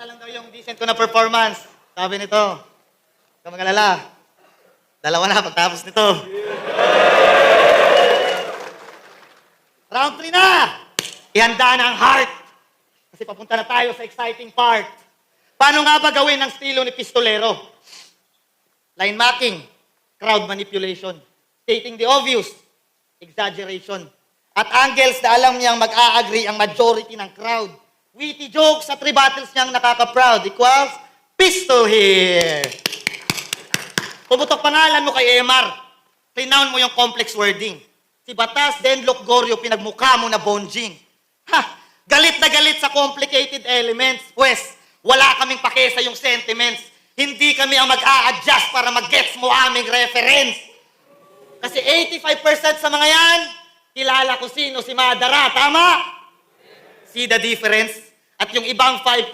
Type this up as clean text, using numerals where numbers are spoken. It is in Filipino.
Isa lang daw yung decent ko na performance. Sabi nito, huwag ka mag-alala. Dalawa na pagtapos nito. Round 3 na! Ihanda na ang heart. Kasi papunta na tayo sa exciting part. Paano nga ba gawin ang estilo ni Pistolero? Line marking, crowd manipulation, stating the obvious, exaggeration, at angles na alam niyang mag-a-agree ang majority ng crowd. Witty jokes at rebuttals niyang nakaka-proud equals pistol here. Pumutok pangalan mo kay MR. Renown mo yung complex wording. Si Batas, Denloc Goryeo, pinagmukha mo na bonjing. Ha! Galit na galit sa complicated elements. Pwes, wala kaming pake sa yung sentiments. Hindi kami ang mag-a-adjust para mag-gets mo aming reference. Kasi 85% sa mga yan, kilala ko sino si Madara. Tama? See the difference? At yung ibang 5